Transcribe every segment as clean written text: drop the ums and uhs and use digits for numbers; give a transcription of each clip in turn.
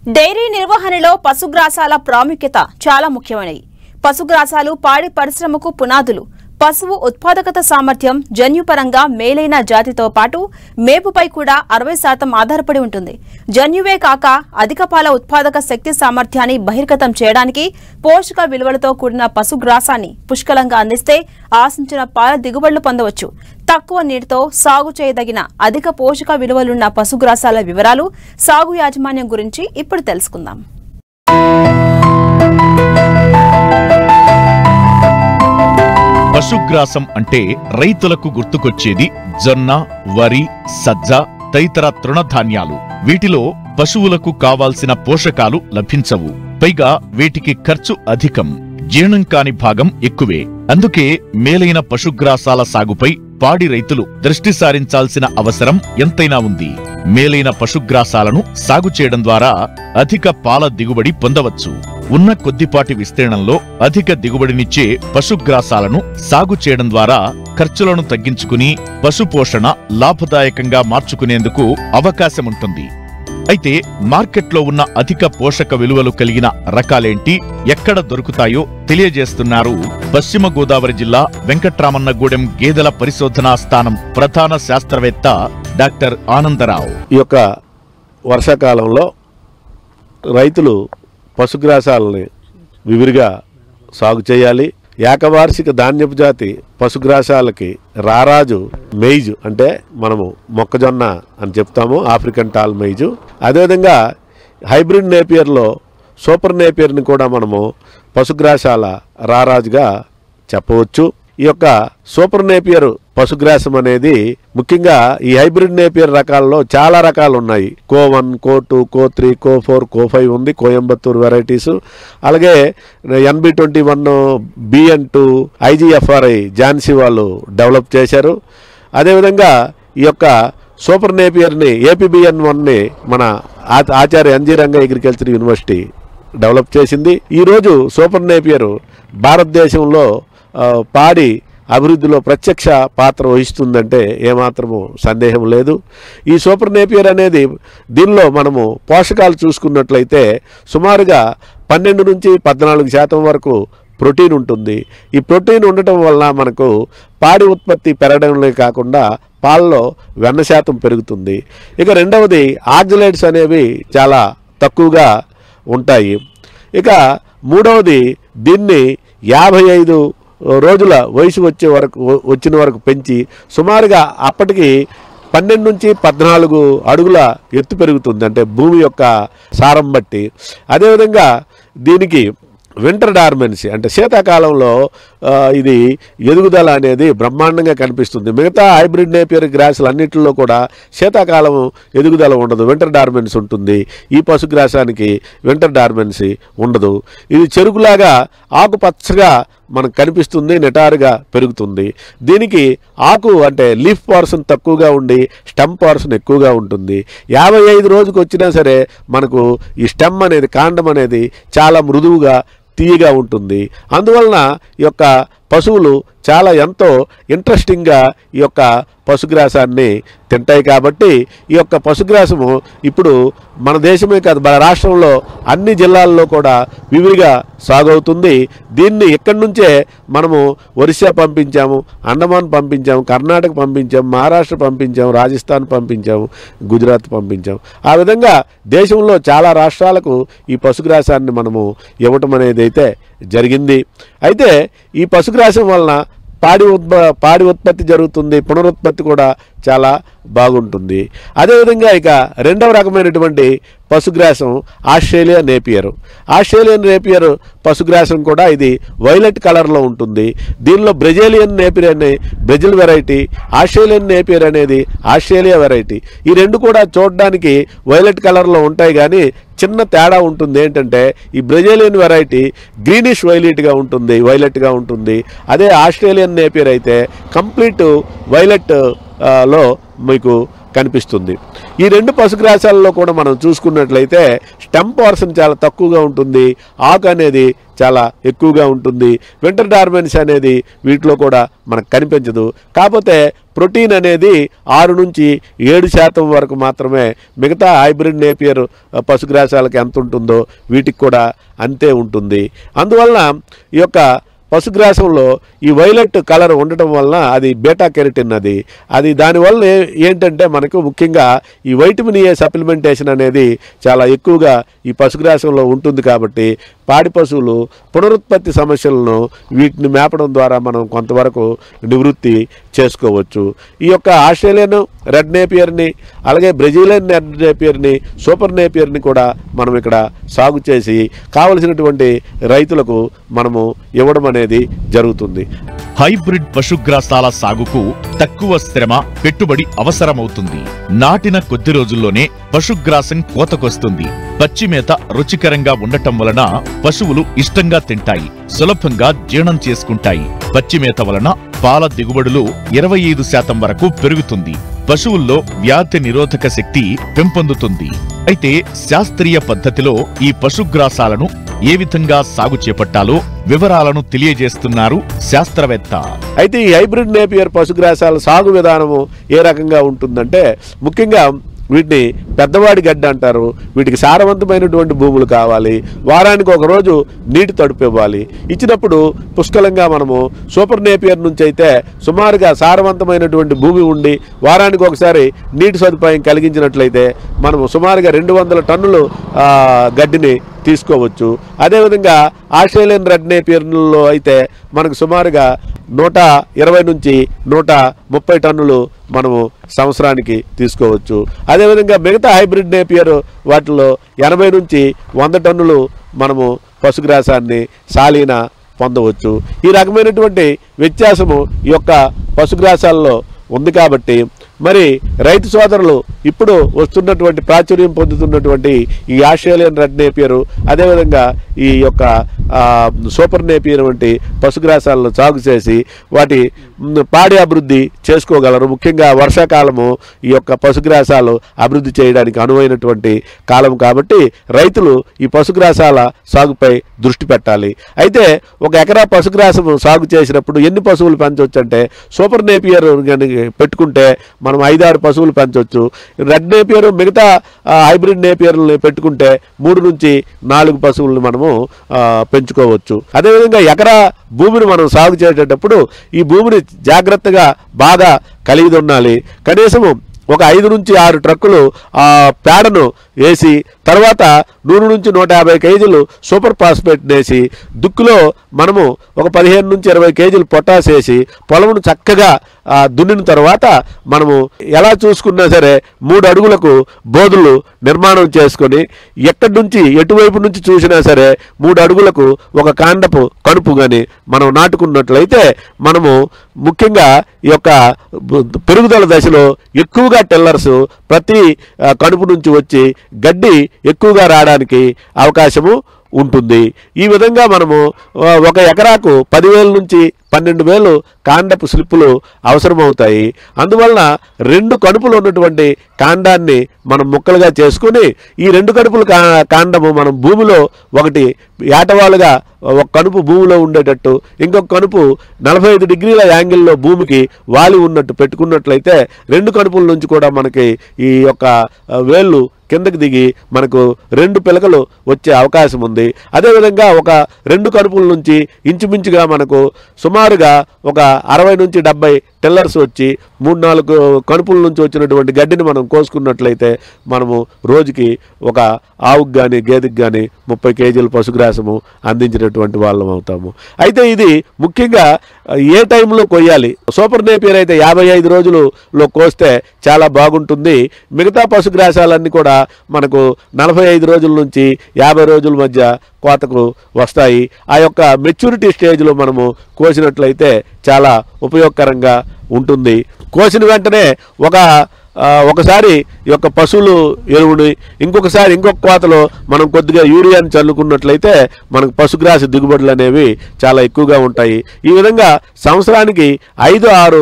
Dairy నిర్వహణలో పశుగ్రాసాల ప్రాముఖ్యత చాలా ముఖ్యమైనది. పశుగ్రాసాలు పాడి పరిశ్రమకు పునాదులు. పశువు ఉత్పాదకత సామర్థ్యం జన్యుపరంగా మేలైన జాతితో పాటు మేపుపై కూడా 60% ఆధారపడి ఉంటుంది. జన్యువే కాక అధిక పాల ఉత్పాదక శక్తి సామర్థ్యాన్ని బహిర్గతం చేయడానికి పోషక విలువలతో కూడిన పశుగ్రాసాన్ని పుష్కలంగా అందిస్తే ఆశించిన పాల దిగుబడులు పొందవచ్చు. తక్కువ నీటితో సాగు చేయదగిన అధిక పోషక విలువలున్న పశుగ్రాసాల వివరాలు, సాగు యాజమాన్యం గురించి ఇప్పుడు తెలుసుకుందాం. పశుగ్రాసం అంటే రైతులకు గుర్తుకొచ్చేది జొన్న, వరి, సజ్జ తదితర తృణధాన్యాలు. వీటిలో పశువులకు కావాల్సిన పోషకాలు లభించవు. పైగా వీటికి ఖర్చు అధికం, జీర్ణం కాని భాగం ఎక్కువే. అందుకే మేలైన పశుగ్రాసాల సాగుపై పాడి రైతులు దృష్టి సారించాల్సిన అవసరం ఎంతైనా ఉంది. మేలైన పశుగ్రాసాలను సాగు చేయడం ద్వారా అధిక పాల దిగుబడి పొందవచ్చు. ఉన్న కొద్దిపాటి విస్తీర్ణంలో అధిక దిగుబడినిచ్చే పశుగ్రాసాలను సాగు చేయడం ద్వారా ఖర్చులను తగ్గించుకుని పశుపోషణ లాభదాయకంగా మార్చుకునేందుకు అవకాశముంటుంది. అయితే మార్కెట్లో ఉన్న అధిక పోషక విలువలు కలిగిన రకాలేంటి, ఎక్కడ దొరుకుతాయో తెలియజేస్తున్నారు పశ్చిమ గోదావరి జిల్లా వెంకట్రామన్నగూడెం గేదెల పరిశోధనా స్థానం ప్రధాన శాస్త్రవేత్త డాక్టర్ ఆనందరావు. ఈ యొక్క వర్షాకాలంలో రైతులు పశుగ్రాసాలని విరివిగా సాగు చేయాలి. ఏకవార్షిక ధాన్యపు జాతి పశుగ్రాసాలకి రారాజు మెయిజు అంటే మనము మొక్కజొన్న అని చెప్తాము, ఆఫ్రికన్ టాల్ మెయిజు. అదేవిధంగా హైబ్రిడ్ నేపియర్లో సూపర్ నేపియర్ని కూడా మనము పశుగ్రాసాల రారాజుగా చెప్పవచ్చు. ఈ యొక్క సూపర్ నేపియర్ పశుగ్రాసం అనేది ముఖ్యంగా ఈ హైబ్రిడ్ నేపియర్ రకాలలో చాలా రకాలు ఉన్నాయి. కో1, కో2, కో3, కో4, కో5 ఉంది, కోయంబత్తూర్ వెరైటీస్. అలాగే NB21, BN2, IGFRI ఝాన్సీ వాళ్ళు డెవలప్ చేశారు. అదేవిధంగా ఈ యొక్క సూపర్ నేపియర్ని APBN1ని మన ఆచార్య NG Ranga agriculture university develop చేసింది. ఈరోజు సూపర్ నేపియర్ భారతదేశంలో పాడి అభివృద్ధిలో ప్రత్యక్ష పాత్ర వహిస్తుందంటే ఏమాత్రము సందేహం లేదు. ఈ సూపర్ నేపియర్ అనేది దీనిలో మనము పోషకాలు చూసుకున్నట్లయితే సుమారుగా 12 నుంచి 14% వరకు ప్రోటీన్ ఉంటుంది. ఈ ప్రోటీన్ ఉండటం వలన మనకు పాడి ఉత్పత్తి పెరగడమే కాకుండా పాలలో వెన్న శాతం పెరుగుతుంది. ఇక రెండవది ఆక్సలేట్స్ అనేవి చాలా తక్కువగా ఉంటాయి. ఇక మూడవది దీన్ని 55 రోజుల వయసు వచ్చిన వరకు పెంచి సుమారుగా అప్పటికి 12 నుంచి 14 అడుగుల ఎత్తు పెరుగుతుంది, అంటే భూమి యొక్క సారం బట్టి. అదేవిధంగా దీనికి వింటర్ డార్మెన్సీ అంటే శీతాకాలంలో ఇది ఎదుగుదల అనేది బ్రహ్మాండంగా కనిపిస్తుంది. మిగతా హైబ్రిడ్ నేపియర్ గ్రాసులు అన్నింటిలో కూడా శీతాకాలం ఎదుగుదల ఉండదు, వింటర్ డార్మెన్సీ ఉంటుంది. ఈ పశుగ్రాసానికి వింటర్ డార్మెన్సీ ఉండదు. ఇది చెరుకులాగా ఆకుపచ్చగా మనకు కనిపిస్తుంది, నిటారుగా పెరుగుతుంది. దీనికి ఆకు అంటే లీఫ్ పోర్షన్ తక్కువగా ఉండి స్టెమ్ పోర్షన్ ఎక్కువగా ఉంటుంది. 55 రోజుకి వచ్చినా సరే మనకు ఈ స్టెమ్ అనేది, కాండం అనేది చాలా మృదువుగా తీయగా ఉంటుంది. అందువలన ఈ యొక్క పశువులు చాలా ఎంతో ఇంట్రెస్టింగ్గా ఈ యొక్క పశుగ్రాసాన్ని తింటాయి. కాబట్టి ఈ యొక్క పశుగ్రాసము ఇప్పుడు మన దేశమే కాదు, మన రాష్ట్రంలో అన్ని జిల్లాల్లో కూడా విరివిగా సాగవుతుంది. దీన్ని ఇక్కడి నుంచే మనము ఒరిస్సా పంపించాము, అండమాన్ పంపించాము, కర్ణాటక పంపించాము, మహారాష్ట్ర పంపించాము, రాజస్థాన్ పంపించాము, గుజరాత్ పంపించాము. ఆ విధంగా దేశంలో చాలా రాష్ట్రాలకు ఈ పశుగ్రాసాన్ని మనము ఇవ్వటం అనేది అయితే జరిగింది. అయితే ఈ పశుగ్రాసం వలన పాడి ఉత్పత్తి జరుగుతుంది, పునరుత్పత్తి కూడా చాలా బాగుంటుంది. అదేవిధంగా ఇక రెండవ రకమైనటువంటి పశుగ్రాసం ఆస్ట్రేలియన్ నేపియర్. ఆస్ట్రేలియన్ నేపియర్ పశుగ్రాసం కూడా ఇది వైలెట్ కలర్లో ఉంటుంది. దీనిలో బ్రెజిలియన్ నేపియర్ అనే బ్రెజిల్ వెరైటీ, ఆస్ట్రేలియన్ నేపియర్ అనేది ఆస్ట్రేలియా వెరైటీ. ఈ రెండు కూడా చూడడానికి వైలెట్ కలర్లో ఉంటాయి, కానీ చిన్న తేడా ఉంటుంది. ఏంటంటే ఈ బ్రెజిలియన్ వెరైటీ గ్రీనిష్ వైలెట్గా ఉంటుంది. అదే ఆస్ట్రేలియన్ నేపియర్ అయితే కంప్లీట్ వైలెట్ లో మీకు కనిపిస్తుంది. ఈ 2 పశుగ్రాసాలలో కూడా మనం చూసుకున్నట్లయితే స్టెమ్ పోర్షన్ చాలా తక్కువగా ఉంటుంది, ఆకు అనేది చాలా ఎక్కువగా ఉంటుంది. వింటర్ డార్మెన్స్ అనేది వీటిలో కూడా మనకు కనిపించదు. కాకపోతే ప్రోటీన్ అనేది 6 నుంచి 7% వరకు మాత్రమే మిగతా హైబ్రిడ్ నేపియర్ పశుగ్రాసాలకు ఎంత ఉంటుందో వీటికి కూడా అంతే ఉంటుంది. అందువలన ఈ యొక్క పశుగ్రాసంలో ఈ వైలెట్ కలర్ ఉండటం వలన అది బీటా కెరటిన్ అది దానివల్ల ఏంటంటే మనకు ముఖ్యంగా ఈ వైటమిన్ ఏ సప్లిమెంటేషన్ అనేది చాలా ఎక్కువగా ఈ పశుగ్రాసంలో ఉంటుంది. కాబట్టి పాడి పశువులు పునరుత్పత్తి సమస్యలను వీటిని మేపడం ద్వారా మనం కొంతవరకు నివృత్తి చేసుకోవచ్చు. ఈ యొక్క ఆస్ట్రేలియన్ రెడ్ నేపియర్ని అలాగే బ్రెజిలియన్ రెడ్ నేపియర్ని సూపర్ నేపియర్ని కూడా మనం ఇక్కడ సాగు చేసి కావలసినటువంటి రైతులకు మనము ఇవ్వడం అనేది జరుగుతుంది. హైబ్రిడ్ పశుగ్రాసాల సాగుకు తక్కువ శ్రమ, పెట్టుబడి అవసరమవుతుంది. నాటిన కొద్ది రోజుల్లోనే పశుగ్రాసం కోతకొస్తుంది. పచ్చిమేత రుచికరంగా ఉండటం వలన పశువులు ఇష్టంగా తింటాయి, సులభంగా జీర్ణం చేసుకుంటాయి. పచ్చిమేత వలన పాల దిగుబడులు 25% వరకు పెరుగుతుంది. పశువుల్లో వ్యాధి నిరోధక శక్తి పెంపొందుతుంది. అయితే శాస్త్రీయ పద్ధతిలో ఈ పశుగ్రాసాలను ఏ విధంగా సాగు చేపట్టాలో వివరాలను తెలియజేస్తున్నారు శాస్త్రవేత్త. అయితే ఈ హైబ్రిడ్ నేపియర్ పశుగ్రాసాల సాగు విధానము ఏ రకంగా ఉంటుందంటే ముఖ్యంగా వీటిని పెద్దవాడి గడ్డ అంటారు. వీటికి సారవంతమైనటువంటి భూములు కావాలి. వారానికి ఒక రోజు నీటి తడుపు ఇవ్వాలి. ఇచ్చినప్పుడు పుష్కలంగా మనము సూపర్ నేపియర్ నుంచి అయితే సుమారుగా సారవంతమైనటువంటి భూమి ఉండి వారానికి ఒకసారి నీటి సదుపాయం కలిగించినట్లయితే మనము సుమారుగా 200 టన్నులు గడ్డిని తీసుకోవచ్చు. అదేవిధంగా ఆస్ట్రేలియన్ రెడ్ నేపియర్లో అయితే మనకు సుమారుగా 120 నుంచి 130 టన్నులు మనము సంవత్సరానికి తీసుకోవచ్చు. అదేవిధంగా మిగతా హైబ్రిడ్ నేపియర్ వాటిలో 80 నుంచి 100 టన్నులు మనము పశుగ్రాసాన్ని సాలీన పొందవచ్చు. ఈ రకమైనటువంటి వ్యత్యాసము ఈ యొక్క పశుగ్రాసాల్లో ఉంది. కాబట్టి మరి రైతు సోదరులు ఇప్పుడు వస్తున్నటువంటి ప్రాచుర్యం పొందుతున్నటువంటి ఈ ఆస్ట్రేలియన్ రెడ్ నేపియర్ అదేవిధంగా ఈ యొక్క సూపర్ నేపియర్ వంటి పశుగ్రాసాలను సాగు చేసి వాటి పాడి అభివృద్ధి చేసుకోగలరు. ముఖ్యంగా వర్షాకాలము ఈ యొక్క పశుగ్రాసాలు అభివృద్ధి చేయడానికి అనువైనటువంటి కాలం కాబట్టి రైతులు ఈ పశుగ్రాసాల సాగుపై దృష్టి పెట్టాలి. అయితే 1 ఎకరా పశుగ్రాసం సాగు చేసినప్పుడు ఎన్ని పశువులు పెంచవచ్చు అంటే సూపర్ నేపియర్ పెట్టుకుంటే మనం 5-6 పశువులు పెంచవచ్చు. రెడ్ నేపియర్ మిగతా హైబ్రిడ్ నేపియర్లు పెట్టుకుంటే 3 నుంచి 4 పశువులను మనము పెంచుకోవచ్చు. అదేవిధంగా ఎకరా భూమిని మనం సాగు చేసేటప్పుడు ఈ భూమిని జాగ్రత్తగా బాగా కలిగి ఉండాలి. కనీసము ఒక 5 నుంచి 6 ట్రక్కులు పేడను వేసి తర్వాత 100 నుంచి 150 కేజీలు సూపర్ ఫాస్ఫేట్ వేసి దుక్కులో మనము ఒక 15 నుంచి 20 కేజీలు పొటాస్ వేసి పొలమును చక్కగా దున్నిన తర్వాత మనము ఎలా చూసుకున్నా సరే 3 అడుగులకు బోధులు నిర్మాణం చేసుకొని ఎక్కడి నుంచి ఎటువైపు నుంచి చూసినా సరే 3 అడుగులకు ఒక కాండపు కనుపు కానీ మనం నాటుకున్నట్లయితే మనము ముఖ్యంగా ఈ యొక్క పెరుగుదల దశలో ఎక్కువగా టిల్లర్స్ ప్రతి కనుపు నుంచి వచ్చి గడ్డి ఎక్కువగా రావడానికి అవకాశము ఉంటుంది. ఈ విధంగా మనము 1 ఎకరాకు 10,000 నుంచి 12,000 కాండపు స్లిప్పులు అవసరమవుతాయి. అందువలన 2 కడుపులు ఉన్నటువంటి కాండాన్ని మనం ముక్కలుగా చేసుకుని ఈ 2 కడుపుల కాండము మనం భూమిలో ఒకటి ఏటవాలుగా ఒక కనుపు భూమిలో ఉండేటట్టు ఇంకొక కనుపు 45 డిగ్రీల యాంగిల్లో భూమికి వాలి ఉన్నట్టు పెట్టుకున్నట్లయితే 2 కనుపుల నుంచి కూడా మనకి ఈ యొక్క వేళ్ళు కిందకి దిగి మనకు 2 పిలకలు వచ్చే అవకాశం ఉంది. అదేవిధంగా ఒక 2 కనుపుల నుంచి ఇంచుమించుగా మనకు సుమారుగా ఒక 60 నుంచి 70 టిల్లర్స్ వచ్చి 3-4 కనుపుల నుంచి వచ్చినటువంటి గడ్డిని మనం కోసుకున్నట్లయితే మనము రోజుకి ఒక ఆవుకు కానీ గేదెకి కానీ 30 కేజీల పశుగ్రాసము అందించినటువంటి వాళ్ళం అవుతాము. అయితే ఇది ముఖ్యంగా ఏ టైంలో కొయ్యాలి? సూపర్ నేపియర్ అయితే 55 రోజులలో కోస్తే చాలా బాగుంటుంది. మిగతా పశుగ్రాసాలన్నీ కూడా మనకు 45 రోజుల నుంచి 50 రోజుల మధ్య కోతకు వస్తాయి. ఆ యొక్క మెచ్యూరిటీ స్టేజ్లో మనము కోసినట్లయితే చాలా ఉపయోగకరంగా ఉంటుంది. కోసిన వెంటనే ఒకసారి ఈ యొక్క పశువులు ఎరువుని ఇంకొకసారి ఇంకొక కోతలో మనం కొద్దిగా యూరియాని చల్లుకున్నట్లయితే మనకు పశుగ్రాస దిగుబడులు అనేవి చాలా ఎక్కువగా ఉంటాయి. ఈ విధంగా సంవత్సరానికి 5-6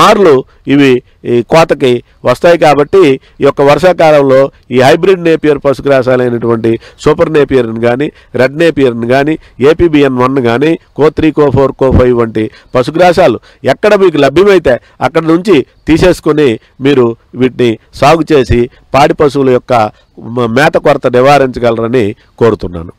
మార్లు ఇవి ఈ కోతకి వస్తాయి. కాబట్టి ఈ యొక్క వర్షాకాలంలో ఈ హైబ్రిడ్ నేపియర్ పశుగ్రాసాలైనటువంటి సూపర్ నేపియర్ని కానీ, రెడ్ నేపియర్ని కానీ, APBN1 కానీ, CO3, CO4, CO5 వంటి పశుగ్రాసాలు ఎక్కడ మీకు లభ్యమైతే అక్కడ నుంచి తీసేసుకొని మీరు వీటిని సాగు చేసి పాడి పశువుల యొక్క మేత కొరత నివారించగలరని కోరుతున్నాను.